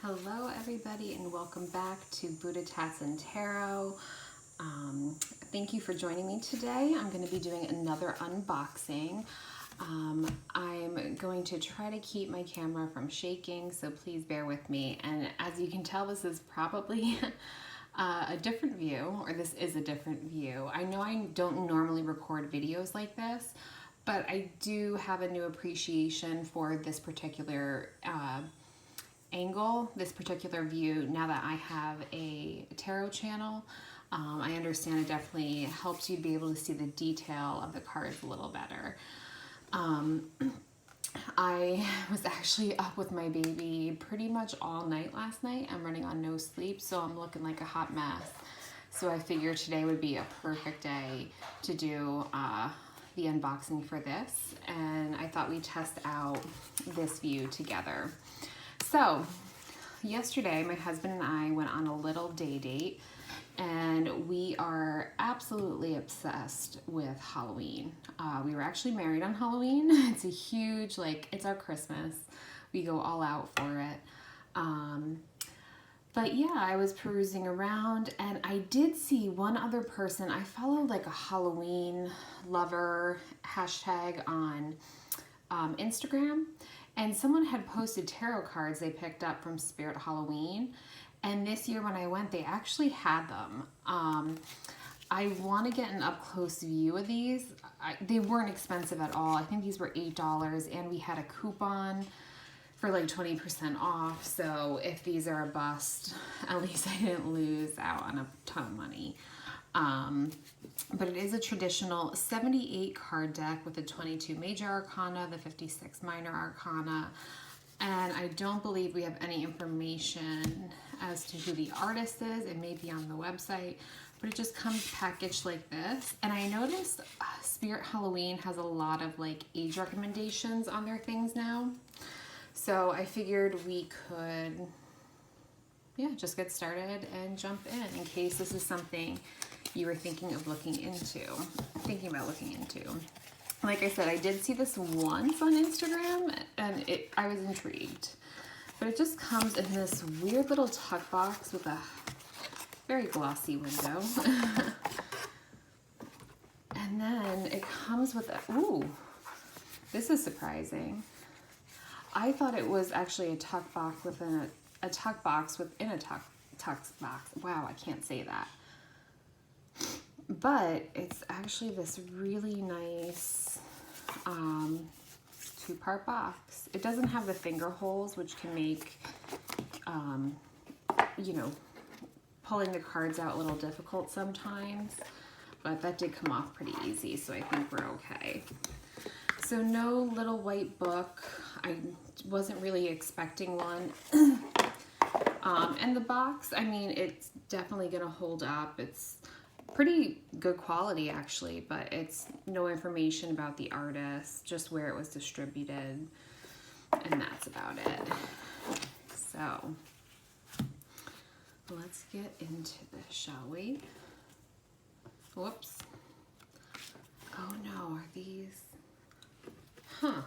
Hello everybody and welcome back to Buddha Tats and Tarot. Thank you for joining me today. I'm going to be doing another unboxing. I'm going to try to keep my camera from shaking, so please bear with me. And as you can tell, this is probably a different view, or this is a different view. I know I don't normally record videos like this, but I do have a new appreciation for this particular angle, this particular view, now that I have a tarot channel. I understand it definitely helps you be able to see the detail of the cards a little better. I was actually up with my baby pretty much all night last night. I'm running on no sleep, so I'm looking like a hot mess. So I figured today would be a perfect day to do the unboxing for this, and I thought we'd test out this view together. So yesterday my husband and I went on a little day date, and we are absolutely obsessed with Halloween. We were actually married on Halloween. It's a huge, it's our Christmas. We go all out for it. But yeah, I was perusing around and I did see one other person. I follow like a Halloween lover hashtag on Instagram, and someone had posted tarot cards they picked up from Spirit Halloween. And this year when I went, they actually had them. I want to get an up-close view of these. They weren't expensive at all. I think these were $8, and we had a coupon for like 20% off. So if these are a bust, at least I didn't lose out on a ton of money. But it is a traditional 78 card deck with the 22 major arcana, the 56 minor arcana. And I don't believe we have any information as to who the artist is. It may be on the website, but it just comes packaged like this. And I noticed Spirit Halloween has a lot of like age recommendations on their things now. So I figured we could, just get started and jump in case this is something you were thinking about looking into. Like I said, I did see this once on Instagram, and I was intrigued. But it just comes in this weird little tuck box with a very glossy window. And then it comes with ooh, this is surprising. I thought it was actually a tuck box within a tuck box within a tuck box. Wow, I can't say that. But it's actually this really nice two-part box. It doesn't have the finger holes, which can make, pulling the cards out a little difficult sometimes. But that did come off pretty easy, so I think we're okay. So no little white book. I wasn't really expecting one. And the box, I mean, it's definitely gonna hold up. It's pretty good quality actually, but it's no information about the artist, just where it was distributed, and that's about it. So let's get into this, shall we? Whoops. Oh no, are these? Huh.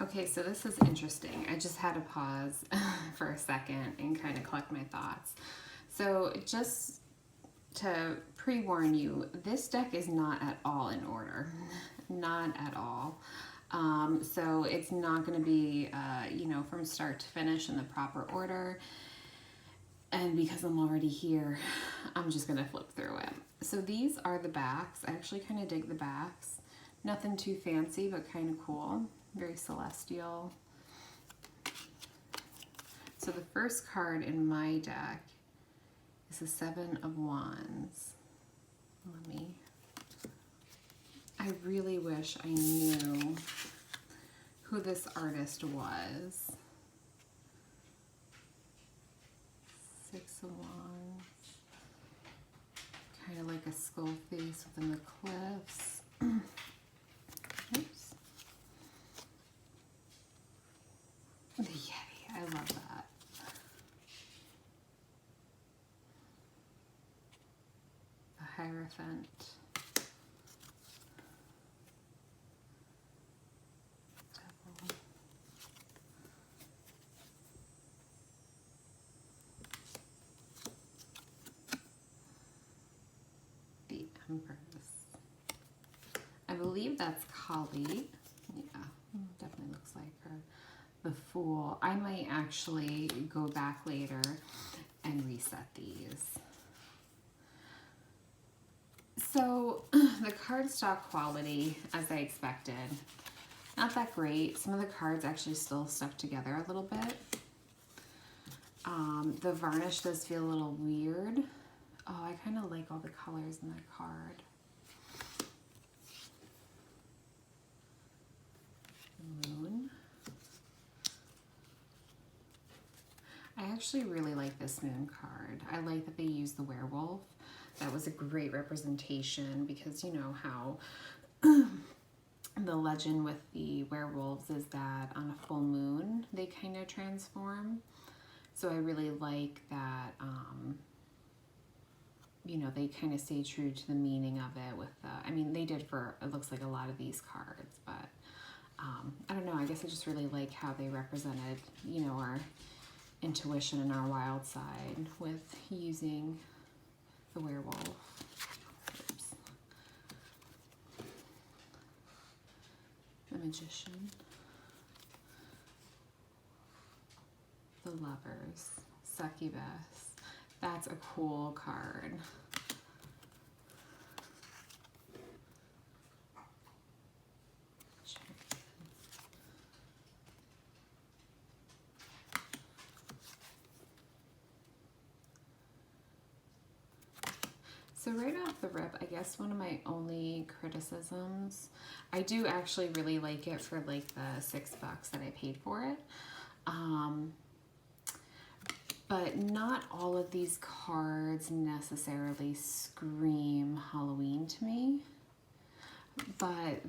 Okay, so this is interesting. I just had to pause for a second and kind of collect my thoughts. So just to pre-warn you, this deck is not at all in order. Not at all. So it's not going to be, from start to finish in the proper order. And because I'm already here, I'm just going to flip through it. So these are the backs. I actually kind of dig the backs. Nothing too fancy, but kind of cool. Very celestial. So the first card in my deck is the Seven of Wands. I really wish I knew who this artist was. Six of Wands. Kind of like a skull face within the cliffs. Oops. The Yeti, I love that. The Hierophant. Empress. I believe that's Kali. Yeah, definitely looks like her. The Fool. I might actually go back later and reset these. So the cardstock quality, as I expected, not that great. Some of the cards actually still stuck together a little bit. The varnish does feel a little weird. Oh, I kind of like all the colors in that card. Moon. I actually really like this moon card. I like that they used the werewolf. That was a great representation because you know how the legend with the werewolves is that on a full moon they kind of transform. So I really like that, you know, they kind of stay true to the meaning of it with I mean, they did for, it looks like a lot of these cards, but I don't know, I guess I just really like how they represented, you know, our intuition and our wild side with using the werewolf. Oops. The Magician. The Lovers. Succubus. That's a cool card. So right off the rip, I guess one of my only criticisms, I do actually really like it for like the $6 that I paid for it. But not all of these cards necessarily scream Halloween to me. But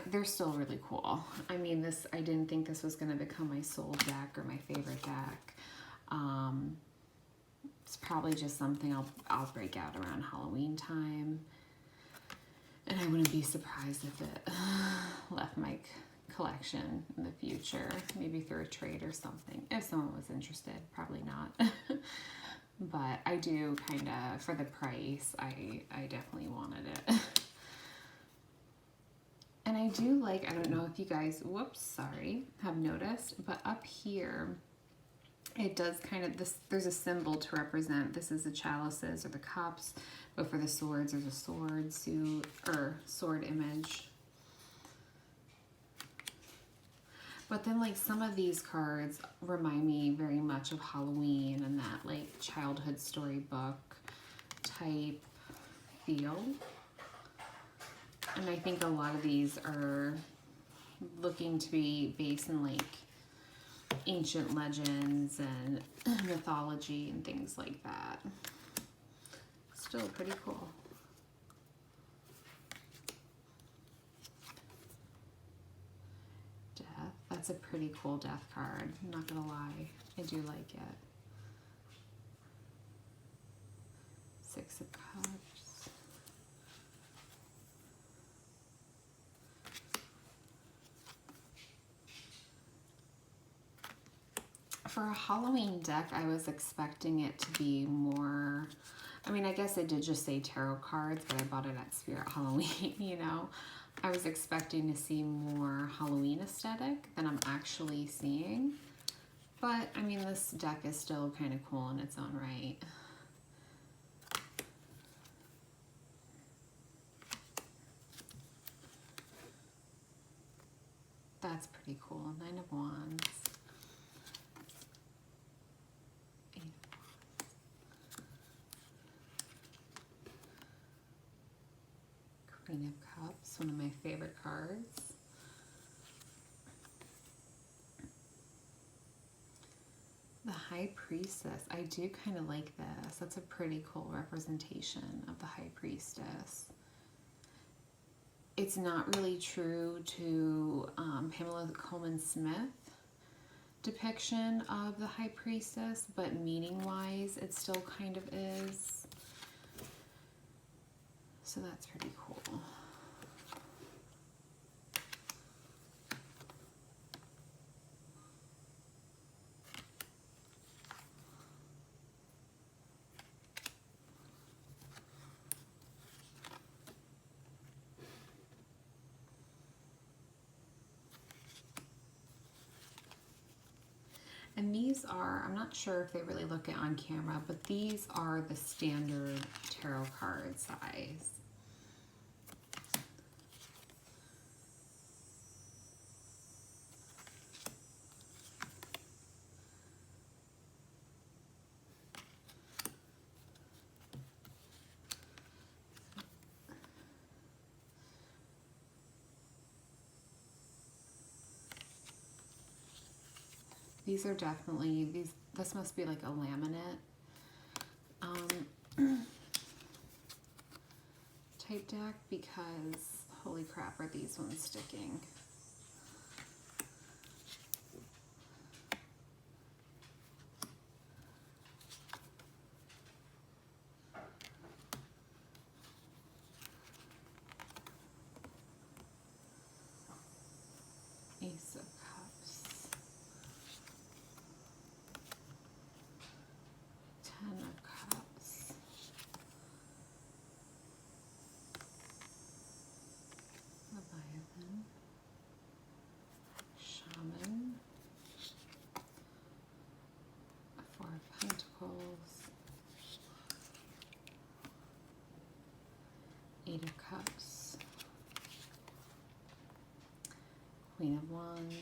they're still really cool. I mean, I didn't think this was going to become my soul deck or my favorite deck. It's probably just something I'll break out around Halloween time. And I wouldn't be surprised if it left my collection in the future, maybe through a trade or something, if someone was interested. Probably not. But I do kind of, for the price, I definitely wanted it. And I do like, I don't know if you guys, whoops, sorry, have noticed, but up here, it does kind of, there's a symbol to represent, this is the chalices or the cups, but for the swords, there's a sword suit, or sword image. But then like some of these cards remind me very much of Halloween and that like childhood storybook type feel. And I think a lot of these are looking to be based in like ancient legends and mythology and things like that. Still pretty cool. Death. That's a pretty cool death card. I'm not gonna lie. I do like it. Six of Cups. For a Halloween deck, I was expecting it to be more, I mean, I guess it did just say tarot cards, but I bought it at Spirit Halloween, you know. I was expecting to see more Halloween aesthetic than I'm actually seeing. But, I mean, this deck is still kind of cool in its own right. That's pretty cool. Nine of Wands. Queen of Cups, one of my favorite cards. The High Priestess. I do kind of like this. That's a pretty cool representation of the High Priestess. It's not really true to Pamela Coleman-Smith depiction of the High Priestess, but meaning-wise, it still kind of is. So that's pretty cool. these are, I'm not sure if they really look it on camera, but these are the standard tarot card size. These are definitely, this must be like a laminate type deck, because holy crap, are these ones sticking. Ace of Cups. 10 of Cups. Leviathan. Shaman. 4 of Pentacles. 8 of Cups. Queen of Wands.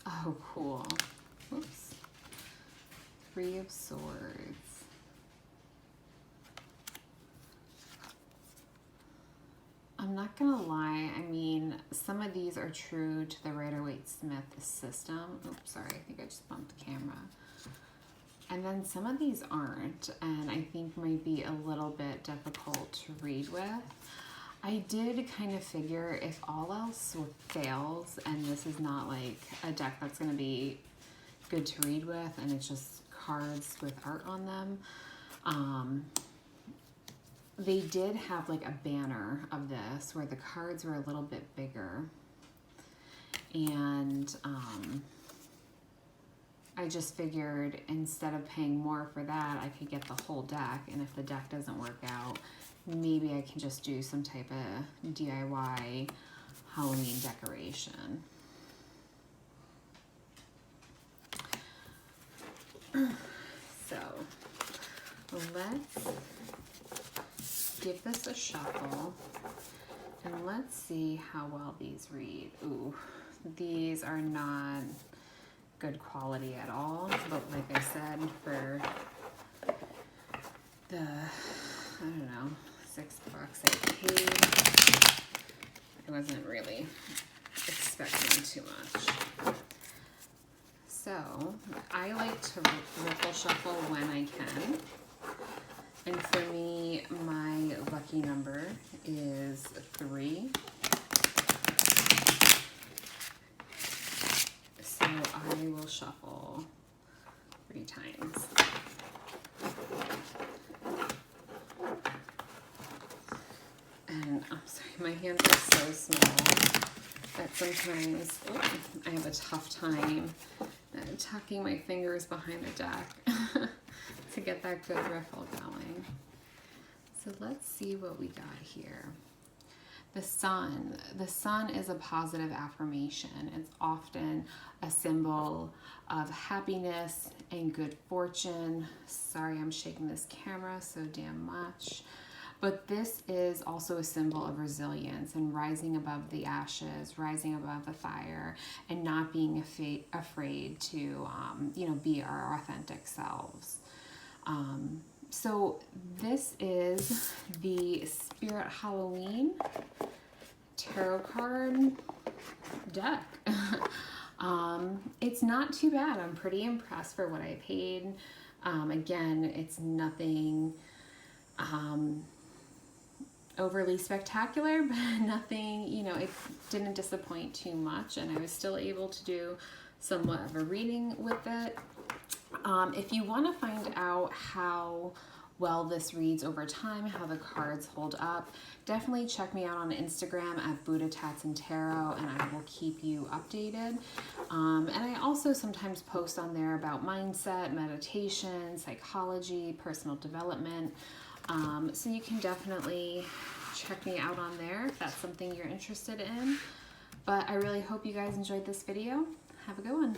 Oh, cool. Oops. 3 of Swords. I'm not gonna lie, I mean, some of these are true to the Rider-Waite-Smith system. Oops, sorry, I think I just bumped the camera. And then some of these aren't, and I think might be a little bit difficult to read with. I did kind of figure if all else fails and this is not like a deck that's going to be good to read with and it's just cards with art on them, they did have like a banner of this where the cards were a little bit bigger, and I just figured instead of paying more for that, I could get the whole deck, and if the deck doesn't work out, maybe I can just do some type of DIY Halloween decoration. So let's give this a shuffle and let's see how well these read. Ooh, these are not good quality at all, but like I said, for the, I don't know, $6 I paid, I wasn't really expecting too much. So I like to riffle shuffle when I can, and for me, my lucky number is 3. So I will shuffle 3 times. And I'm sorry, my hands are so small that sometimes I have a tough time tucking my fingers behind the deck to get that good riffle going. So let's see what we got here. The sun. The sun is a positive affirmation. It's often a symbol of happiness and good fortune. Sorry, I'm shaking this camera so damn much. But this is also a symbol of resilience and rising above the ashes, rising above the fire, and not being afraid to, you know, be our authentic selves. So this is the Spirit Halloween tarot card deck. It's not too bad. I'm pretty impressed for what I paid. Again, it's nothing overly spectacular, but nothing, you know, it didn't disappoint too much, and I was still able to do somewhat of a reading with it. If you want to find out how well this reads over time, how the cards hold up, definitely check me out on Instagram at Buddha Tats and Tarot, and I will keep you updated. And I also sometimes post on there about mindset, meditation, psychology, personal development. So you can definitely check me out on there if that's something you're interested in. But I really hope you guys enjoyed this video. Have a good one.